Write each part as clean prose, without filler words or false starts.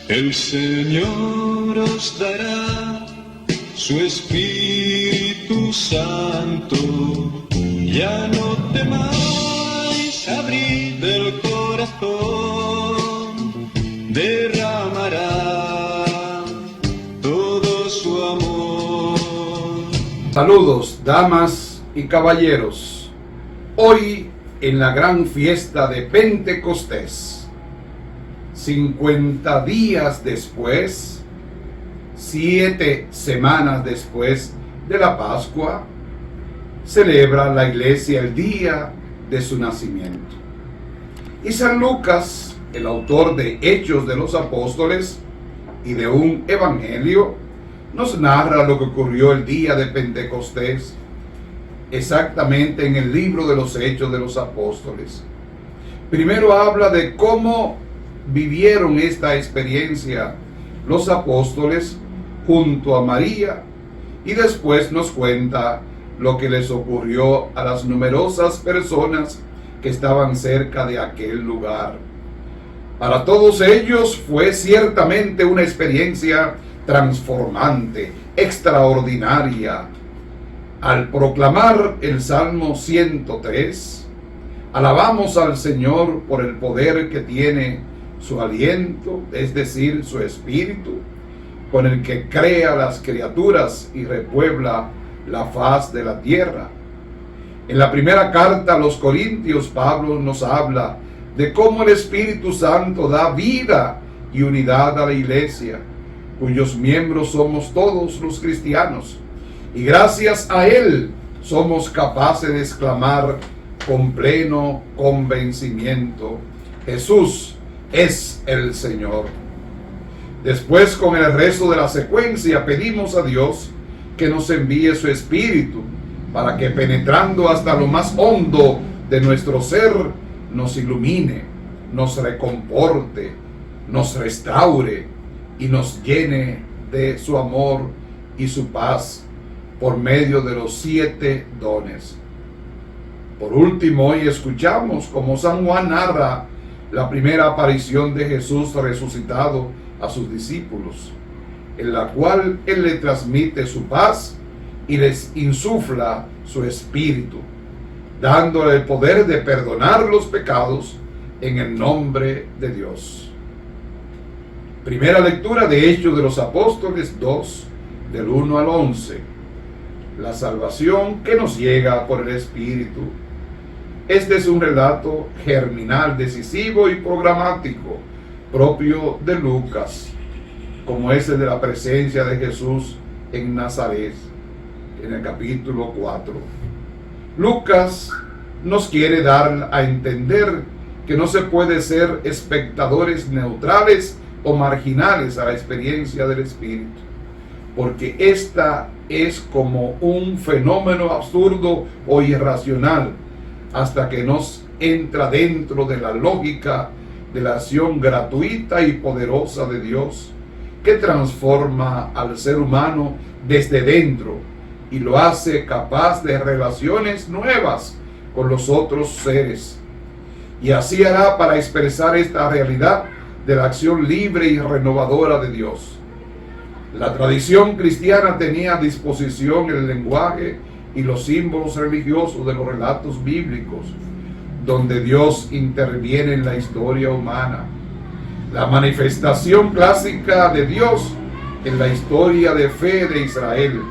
El Señor os dará su Espíritu Santo. Ya no temáis, abrid el corazón, derramará todo su amor. Saludos, damas y caballeros. Hoy, en la gran fiesta de Pentecostés, 50 días después, 7 semanas después de la Pascua, celebra la iglesia el día de su nacimiento. Y San Lucas, el autor de Hechos de los Apóstoles y de un evangelio, nos narra lo que ocurrió el día de Pentecostés, exactamente en el libro de los Hechos de los Apóstoles. Primero habla de cómo vivieron esta experiencia los apóstoles junto a María, y después nos cuenta lo que les ocurrió a las numerosas personas que estaban cerca de aquel lugar. Para todos ellos fue ciertamente una experiencia transformante, extraordinaria. Al proclamar el Salmo 103, alabamos al Señor por el poder que tiene su aliento, es decir, su espíritu, con el que crea las criaturas y repuebla la faz de la tierra. En la primera carta a los Corintios, Pablo nos habla de cómo el Espíritu Santo da vida y unidad a la iglesia, cuyos miembros somos todos los cristianos, y gracias a Él somos capaces de exclamar con pleno convencimiento: Jesús es el Señor. Después, con el resto de la secuencia, pedimos a Dios que nos envíe su Espíritu para que, penetrando hasta lo más hondo de nuestro ser, nos ilumine, nos reconforte, nos restaure y nos llene de su amor y su paz por medio de los 7 dones. Por último, hoy escuchamos cómo San Juan narra la primera aparición de Jesús resucitado a sus discípulos, en la cual Él le transmite su paz y les insufla su espíritu, dándole el poder de perdonar los pecados en el nombre de Dios. Primera lectura de Hechos de los Apóstoles 2, del 1 al 11. La salvación que nos llega por el Espíritu. Este es un relato germinal, decisivo y programático, propio de Lucas, como es el de la presencia de Jesús en Nazaret, en el capítulo 4. Lucas nos quiere dar a entender que no se puede ser espectadores neutrales o marginales a la experiencia del Espíritu, porque esta es como un fenómeno absurdo o irracional, hasta que nos entra dentro de la lógica de la acción gratuita y poderosa de Dios, que transforma al ser humano desde dentro y lo hace capaz de relaciones nuevas con los otros seres. Y así hará para expresar esta realidad de la acción libre y renovadora de Dios. La tradición cristiana tenía a disposición el lenguaje y los símbolos religiosos de los relatos bíblicos, donde Dios interviene en la historia humana. La manifestación clásica de Dios en la historia de fe de Israel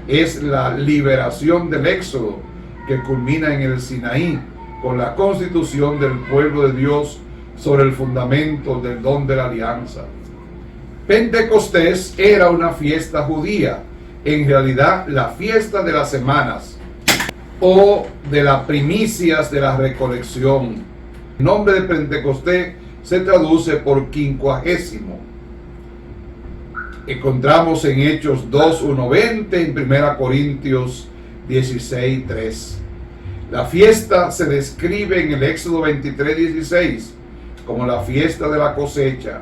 es la liberación del Éxodo, que culmina en el Sinaí con la constitución del pueblo de Dios sobre el fundamento del don de la alianza. Pentecostés era una fiesta judía, en realidad la fiesta de las semanas o de las primicias de la recolección. El nombre de Pentecostés se traduce por 50. Encontramos en Hechos 2:1-20, en 1 Corintios 16:3. La fiesta se describe en el Éxodo 23:16 como la fiesta de la cosecha,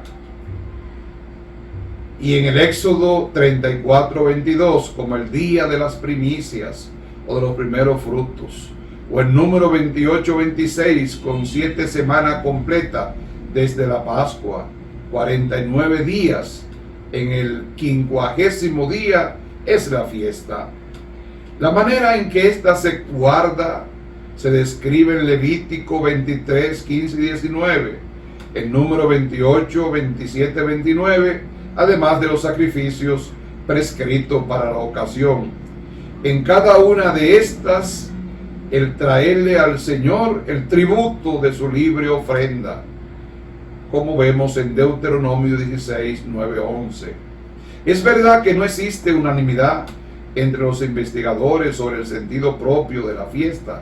y en el Éxodo 34:22 como el día de las primicias o de los primeros frutos, o el número 28:26 con 7 semanas completas desde la Pascua, 49 días. En el 50º día es la fiesta. La manera en que ésta se guarda se describe en Levítico 23, 15 y 19, en número 28, 27, 29, además de los sacrificios prescritos para la ocasión. En cada una de estas, el traerle al Señor el tributo de su libre ofrenda, como vemos en Deuteronomio 16, 9, 11. Es verdad que no existe unanimidad entre los investigadores sobre el sentido propio de la fiesta,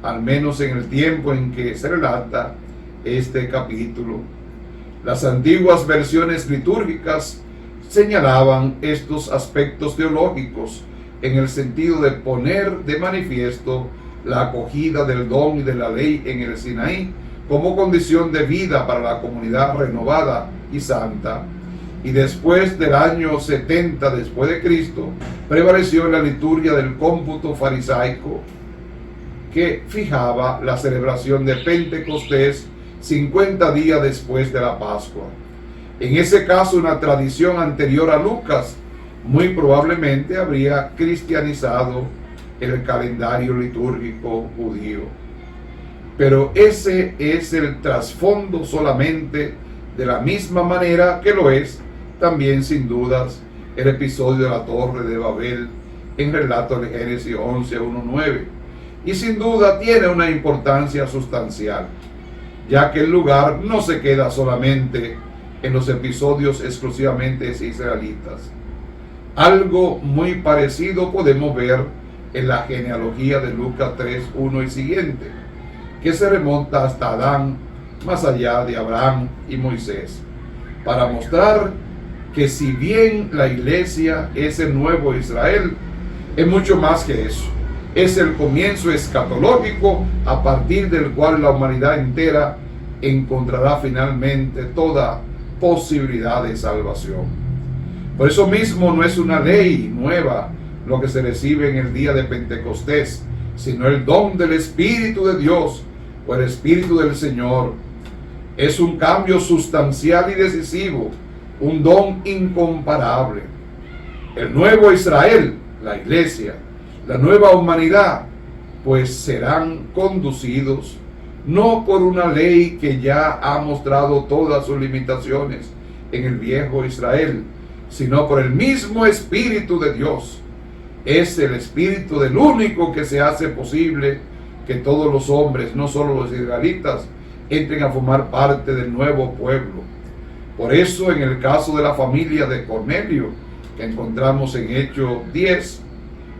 al menos en el tiempo en que se relata este capítulo. Las antiguas versiones litúrgicas señalaban estos aspectos teológicos en el sentido de poner de manifiesto la acogida del don y de la ley en el Sinaí como condición de vida para la comunidad renovada y santa. Y después del año 70 después de Cristo, prevaleció la liturgia del cómputo farisaico, que fijaba la celebración de Pentecostés 50 días después de la Pascua. En ese caso, una tradición anterior a Lucas muy probablemente habría cristianizado el calendario litúrgico judío. Pero ese es el trasfondo solamente, de la misma manera que lo es también sin dudas el episodio de la Torre de Babel en relato de Génesis 11, 1, 9. Y sin duda tiene una importancia sustancial, ya que el lugar no se queda solamente en los episodios exclusivamente israelitas. Algo muy parecido podemos ver en la genealogía de Lucas 3, 1 y siguiente, que se remonta hasta Adán, más allá de Abraham y Moisés, para mostrar que si bien la iglesia es el nuevo Israel, es mucho más que eso. Es el comienzo escatológico a partir del cual la humanidad entera encontrará finalmente toda posibilidad de salvación. Por eso mismo no es una ley nueva lo que se recibe en el día de Pentecostés, sino el don del Espíritu de Dios o el Espíritu del Señor. Es un cambio sustancial y decisivo, un don incomparable. El nuevo Israel, la iglesia, la nueva humanidad, pues serán conducidos no por una ley que ya ha mostrado todas sus limitaciones en el viejo Israel, sino por el mismo Espíritu de Dios. Es el Espíritu del único que se hace posible que todos los hombres, no solo los israelitas, entren a formar parte del nuevo pueblo. Por eso, en el caso de la familia de Cornelio, que encontramos en Hechos 10,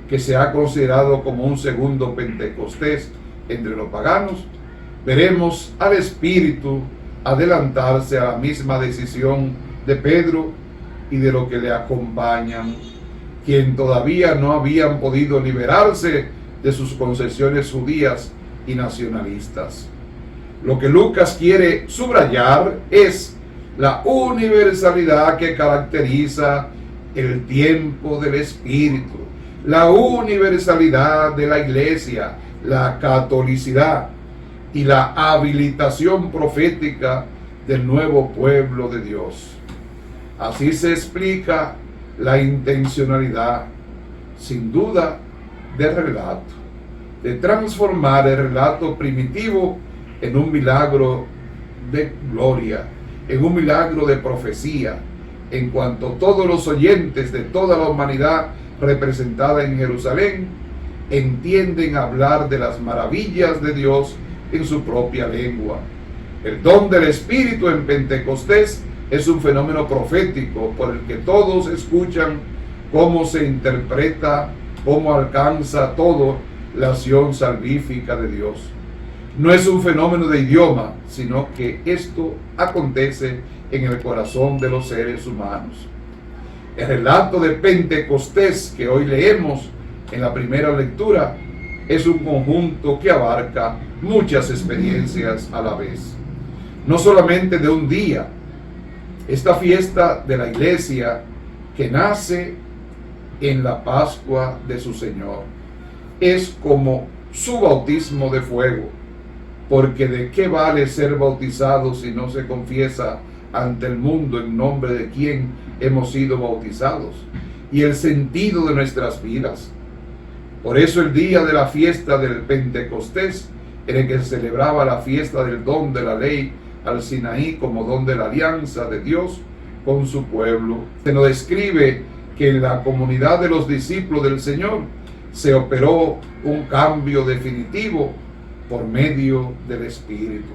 que se ha considerado como un segundo Pentecostés entre los paganos, veremos al Espíritu adelantarse a la misma decisión de Pedro y de los que le acompañan, quien todavía no habían podido liberarse de sus concesiones judías y nacionalistas. Lo que Lucas quiere subrayar es la universalidad que caracteriza el tiempo del Espíritu, la universalidad de la iglesia, la catolicidad y la habilitación profética del nuevo pueblo de Dios. Así se explica la intencionalidad, sin duda, del relato, de transformar el relato primitivo en un milagro de gloria, en un milagro de profecía, en cuanto todos los oyentes de toda la humanidad representada en Jerusalén entienden hablar de las maravillas de Dios en su propia lengua. El don del Espíritu en Pentecostés es un fenómeno profético por el que todos escuchan cómo se interpreta, cómo alcanza todo la acción salvífica de Dios. No es un fenómeno de idioma, sino que esto acontece en el corazón de los seres humanos. El relato de Pentecostés que hoy leemos en la primera lectura es un conjunto que abarca muchas experiencias a la vez. No solamente de un día. Esta fiesta de la iglesia que nace en la Pascua de su Señor es como su bautismo de fuego, porque ¿de qué vale ser bautizado si no se confiesa ante el mundo en nombre de quien hemos sido bautizados y el sentido de nuestras vidas. Por eso el día de la fiesta del Pentecostés, en el que se celebraba la fiesta del don de la ley al Sinaí como don de la alianza de Dios con su pueblo, se nos describe que en la comunidad de los discípulos del Señor se operó un cambio definitivo por medio del Espíritu.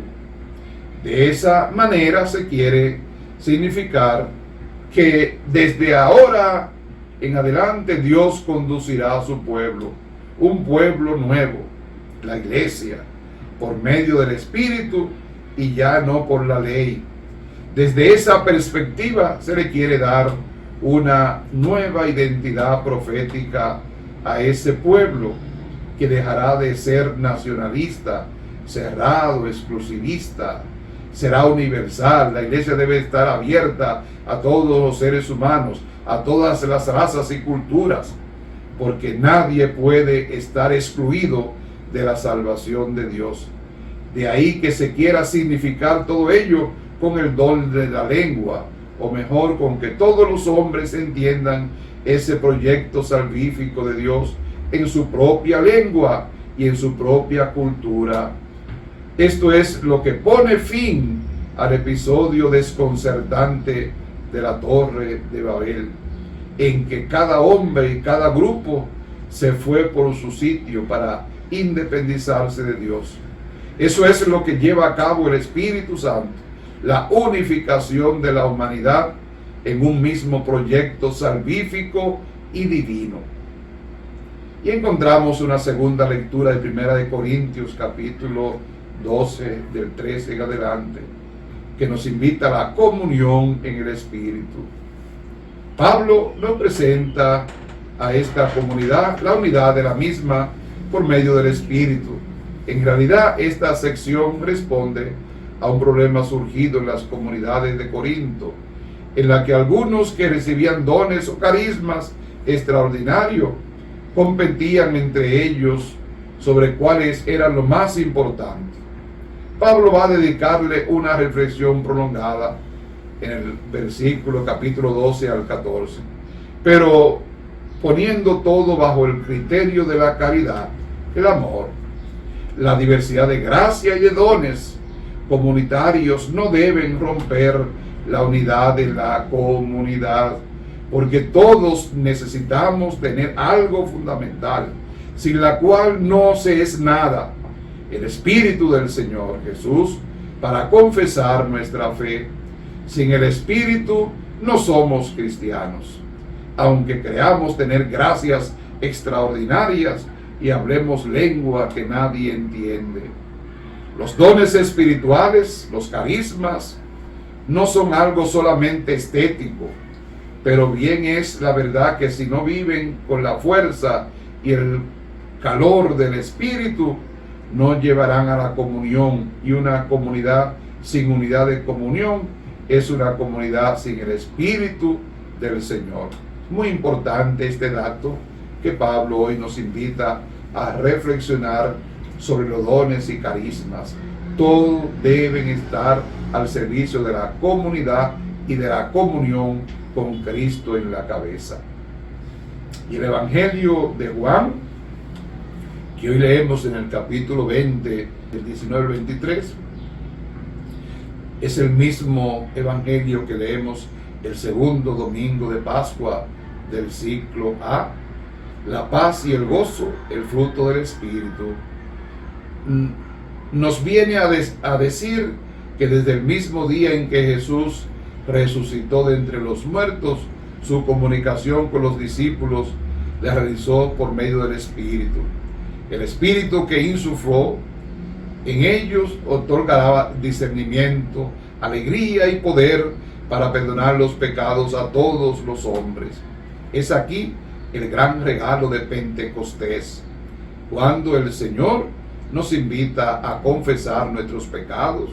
De esa manera se quiere significar que desde ahora en adelante Dios conducirá a su pueblo, un pueblo nuevo, la iglesia, por medio del Espíritu y ya no por la ley. Desde esa perspectiva se le quiere dar una nueva identidad profética a ese pueblo que dejará de ser nacionalista, cerrado, exclusivista, será universal. La iglesia debe estar abierta a todos los seres humanos, a todas las razas y culturas, porque nadie puede estar excluido de la salvación de Dios. De ahí que se quiera significar todo ello con el don de la lengua, o mejor, con que todos los hombres entiendan ese proyecto salvífico de Dios en su propia lengua y en su propia cultura. Esto es lo que pone fin al episodio desconcertante de la Torre de Babel, en que cada hombre y cada grupo se fue por su sitio para independizarse de Dios. Eso es lo que lleva a cabo el Espíritu Santo, la unificación de la humanidad en un mismo proyecto salvífico y divino. Y encontramos una segunda lectura de 1 Corintios capítulo 12 del 13 en adelante, que nos invita a la comunión en el Espíritu. Pablo nos presenta a esta comunidad la unidad de la misma por medio del Espíritu. En realidad, esta sección responde a un problema surgido en las comunidades de Corinto, en la que algunos que recibían dones o carismas extraordinarios competían entre ellos sobre cuáles eran lo más importante. Pablo va a dedicarle una reflexión prolongada en el versículo capítulo 12 al 14, pero poniendo todo bajo el criterio de la caridad, el amor. La diversidad de gracia y de dones comunitarios no deben romper la unidad de la comunidad, porque todos necesitamos tener algo fundamental, sin la cual no se es nada: el Espíritu del Señor Jesús, para confesar nuestra fe. Sin el Espíritu no somos cristianos, aunque creamos tener gracias extraordinarias y hablemos lengua que nadie entiende. Los dones espirituales, los carismas, no son algo solamente estético, pero bien es la verdad que si no viven con la fuerza y el calor del Espíritu, no llevarán a la comunión, y una comunidad sin unidad de comunión es una comunidad sin el Espíritu del Señor. Muy importante este dato que Pablo hoy nos invita a reflexionar sobre los dones y carismas. Todos deben estar al servicio de la comunidad y de la comunión con Cristo en la cabeza. Y el Evangelio de Juan, que hoy leemos en el capítulo 20, del 19 al 23, es el mismo Evangelio que leemos el segundo domingo de Pascua del ciclo A. La paz y el gozo, el fruto del Espíritu, nos viene a decir que desde el mismo día en que Jesús resucitó de entre los muertos, su comunicación con los discípulos la realizó por medio del Espíritu. El Espíritu que insufló en ellos otorgará discernimiento, alegría y poder para perdonar los pecados a todos los hombres. Es aquí el gran regalo de Pentecostés, cuando el Señor nos invita a confesar nuestros pecados,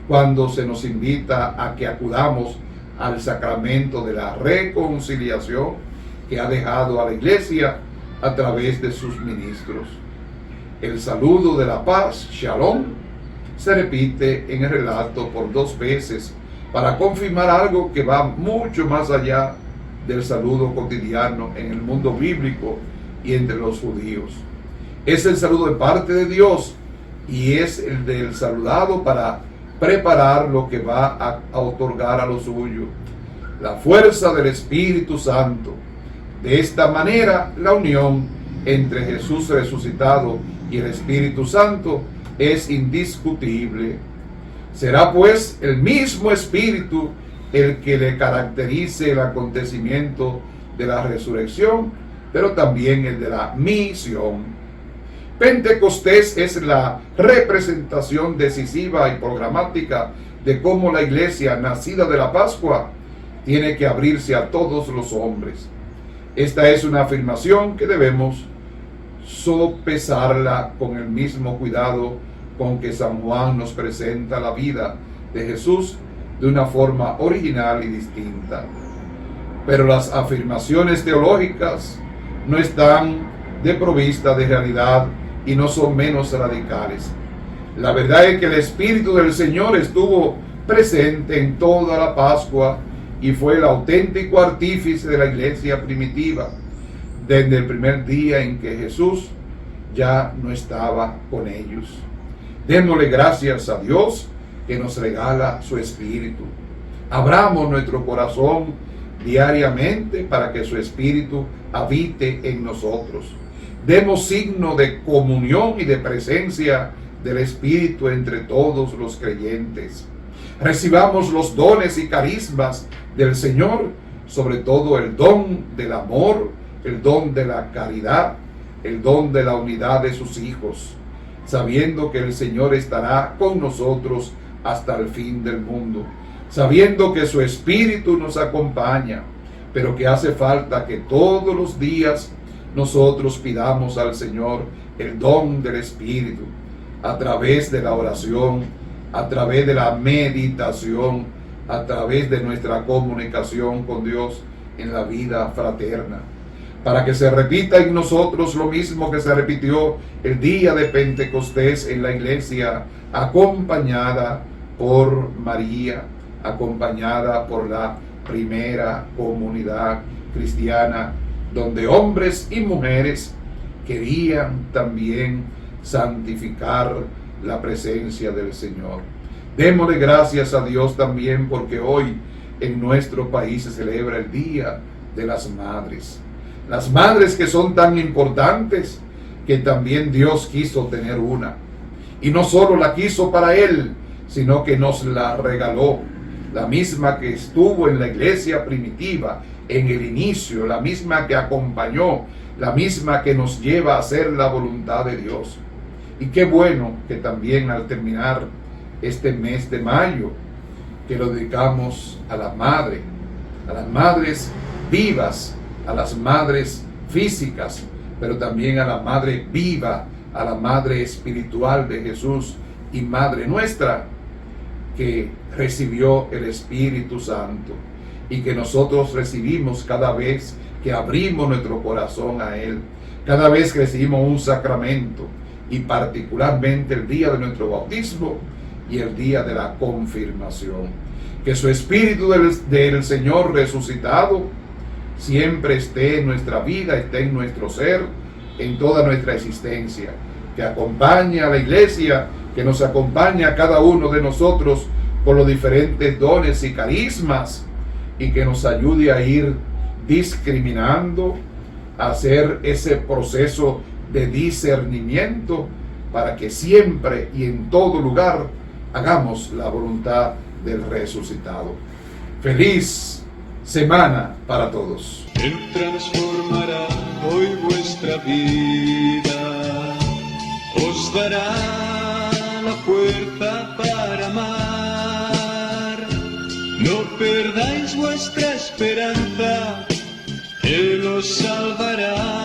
cuando se nos invita a que acudamos al sacramento de la reconciliación que ha dejado a la Iglesia a través de sus ministros. El saludo de la paz, Shalom, se repite en el relato por 2 veces para confirmar algo que va mucho más allá del saludo cotidiano en el mundo bíblico y entre los judíos. Es el saludo de parte de Dios y es el del saludado para preparar lo que va a otorgar a lo suyo, la fuerza del Espíritu Santo. De esta manera, la unión entre Jesús resucitado y el Espíritu Santo es indiscutible. Será pues el mismo Espíritu el que le caracterice el acontecimiento de la resurrección, pero también el de la misión. Pentecostés es la representación decisiva y programática de cómo la iglesia nacida de la Pascua tiene que abrirse a todos los hombres. Esta es una afirmación que debemos sopesarla con el mismo cuidado con que San Juan nos presenta la vida de Jesús de una forma original y distinta. Pero las afirmaciones teológicas no están desprovistas de realidad y no son menos radicales. La verdad es que el Espíritu del Señor estuvo presente en toda la Pascua y fue el auténtico artífice de la iglesia primitiva desde el primer día en que Jesús ya no estaba con ellos. Démosle gracias a Dios que nos regala su Espíritu. Abramos nuestro corazón diariamente para que su Espíritu habite en nosotros. Demos signo de comunión y de presencia del Espíritu entre todos los creyentes. Recibamos los dones y carismas del Señor, sobre todo el don del amor, el don de la caridad, el don de la unidad de sus hijos, sabiendo que el Señor estará con nosotros hasta el fin del mundo, sabiendo que su Espíritu nos acompaña, pero que hace falta que todos los días nosotros pidamos al Señor el don del Espíritu, a través de la oración, a través de la meditación, a través de nuestra comunicación con Dios en la vida fraterna, para que se repita en nosotros lo mismo que se repitió el día de Pentecostés en la iglesia, acompañada por María, acompañada por la primera comunidad cristiana, donde hombres y mujeres querían también santificar la presencia del Señor. Démosle gracias a Dios también porque hoy en nuestro país se celebra el Día de las Madres. Las madres que son tan importantes que también Dios quiso tener una. Y no solo la quiso para Él, sino que nos la regaló. La misma que estuvo en la iglesia primitiva, en el inicio, la misma que acompañó, la misma que nos lleva a hacer la voluntad de Dios. Y qué bueno que también al terminar este mes de mayo, que lo dedicamos a la madre, a las madres vivas, a las madres físicas, pero también a la madre viva, a la madre espiritual de Jesús y madre nuestra, que recibió el Espíritu Santo y que nosotros recibimos cada vez que abrimos nuestro corazón a Él, cada vez que recibimos un sacramento, y particularmente el día de nuestro bautismo y el día de la confirmación. Que su Espíritu del Señor resucitado siempre esté en nuestra vida, esté en nuestro ser, en toda nuestra existencia, que acompañe a la iglesia, que nos acompañe a cada uno de nosotros con los diferentes dones y carismas, y que nos ayude a ir discriminando, a hacer ese proceso de discernimiento, para que siempre y en todo lugar hagamos la voluntad del resucitado. Feliz semana para todos. Él transformará hoy vuestra vida, os dará la fuerza para amar. No perdáis vuestra esperanza, Él os salvará.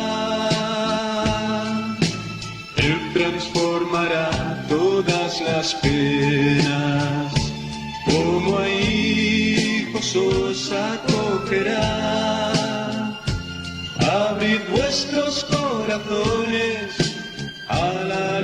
Él transformará todas las penas, como a hijos os acogerá. Abrid vuestros corazones a la